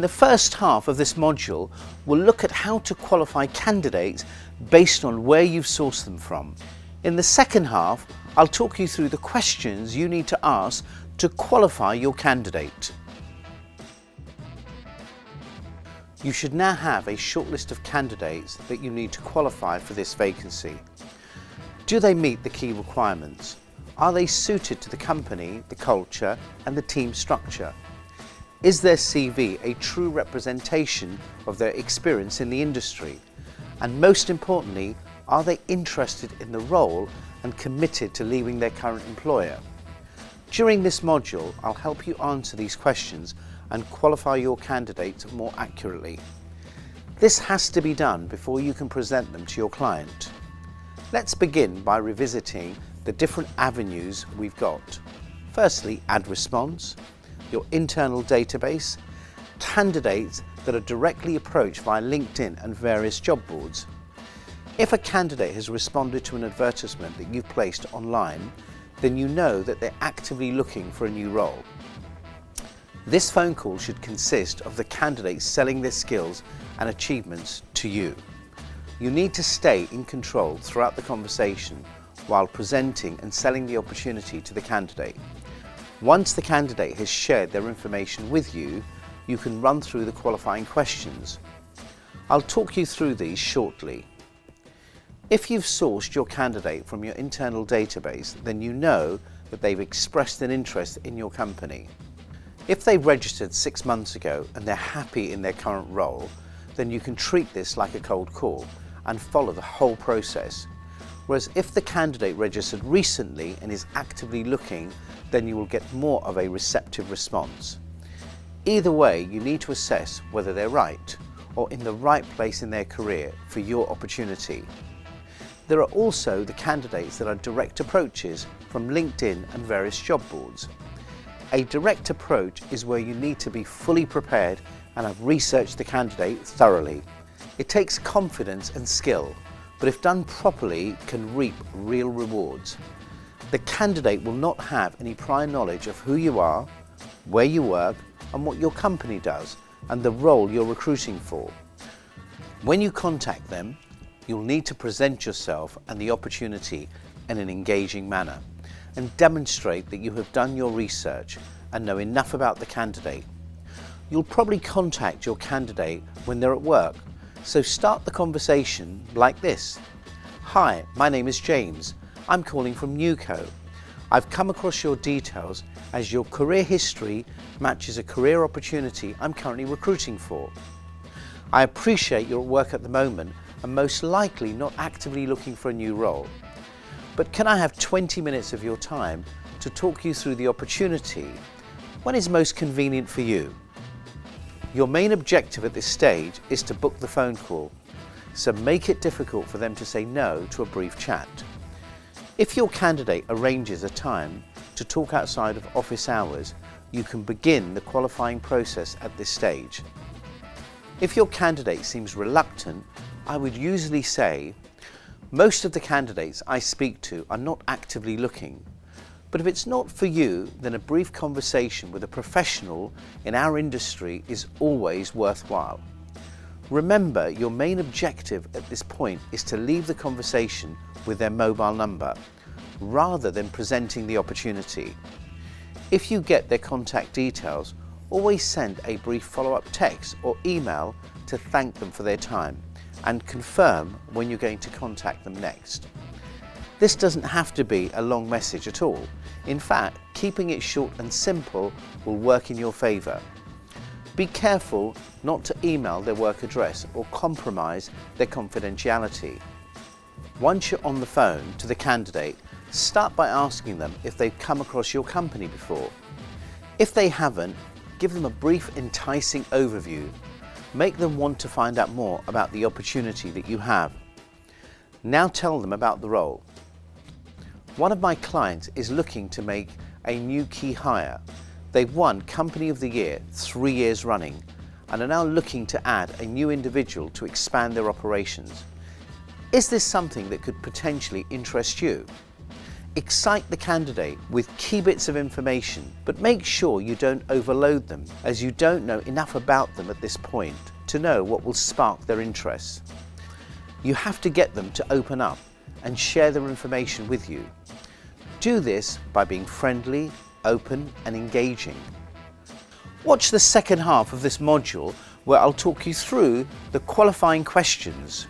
the first half of this module, we'll look at how to qualify candidates based on where you've sourced them from. In the second half, I'll talk you through the questions you need to ask to qualify your candidate. You should now have a short list of candidates that you need to qualify for this vacancy. Do they meet the key requirements? Are they suited to the company, the culture, and the team structure? Is their CV a true representation of their experience in the industry? And most importantly, are they interested in the role and committed to leaving their current employer? During this module, I'll help you answer these questions and qualify your candidates more accurately. This has to be done before you can present them to your client. Let's begin by revisiting the different avenues we've got. Firstly, ad response, your internal database, candidates that are directly approached via LinkedIn and various job boards. If a candidate has responded to an advertisement that you've placed online, then you know that they're actively looking for a new role. This phone call should consist of the candidate selling their skills and achievements to you. You need to stay in control throughout the conversation while presenting and selling the opportunity to the candidate. Once the candidate has shared their information with you, you can run through the qualifying questions. I'll talk you through these shortly. If you've sourced your candidate from your internal database, then you know that they've expressed an interest in your company. If they registered 6 months ago and they're happy in their current role, then you can treat this like a cold call and follow the whole process. Whereas if the candidate registered recently and is actively looking, then you will get more of a receptive response. Either way, you need to assess whether they're right or in the right place in their career for your opportunity. There are also the candidates that are direct approaches from LinkedIn and various job boards. A direct approach is where you need to be fully prepared and have researched the candidate thoroughly. It takes confidence and skill, but if done properly, can reap real rewards. The candidate will not have any prior knowledge of who you are, where you work, and what your company does, and the role you're recruiting for. When you contact them, you'll need to present yourself and the opportunity in an engaging manner, and demonstrate that you have done your research and know enough about the candidate. You'll probably contact your candidate when they're at work, so start the conversation like this. Hi, my name is James. I'm calling from Newco. I've come across your details as your career history matches a career opportunity I'm currently recruiting for. I appreciate you're at work at the moment and most likely not actively looking for a new role. But can I have 20 minutes of your time to talk you through the opportunity? When is most convenient for you? Your main objective at this stage is to book the phone call, so make it difficult for them to say no to a brief chat. If your candidate arranges a time to talk outside of office hours, you can begin the qualifying process at this stage. If your candidate seems reluctant, I would usually say, most of the candidates I speak to are not actively looking, but if it's not for you, then a brief conversation with a professional in our industry is always worthwhile. Remember, your main objective at this point is to leave the conversation with their mobile number, rather than presenting the opportunity. If you get their contact details, always send a brief follow-up text or email to thank them for their time and confirm when you're going to contact them next. This doesn't have to be a long message at all. In fact, keeping it short and simple will work in your favour. Be careful not to email their work address or compromise their confidentiality. Once you're on the phone to the candidate, start by asking them if they've come across your company before. If they haven't, give them a brief enticing overview. Make them want to find out more about the opportunity that you have. Now tell them about the role. One of my clients is looking to make a new key hire. They've won Company of the Year 3 years running and are now looking to add a new individual to expand their operations. Is this something that could potentially interest you? Excite the candidate with key bits of information, but make sure you don't overload them, as you don't know enough about them at this point to know what will spark their interest. You have to get them to open up and share their information with you. Do this by being friendly, open and engaging. Watch the second half of this module where I'll talk you through the qualifying questions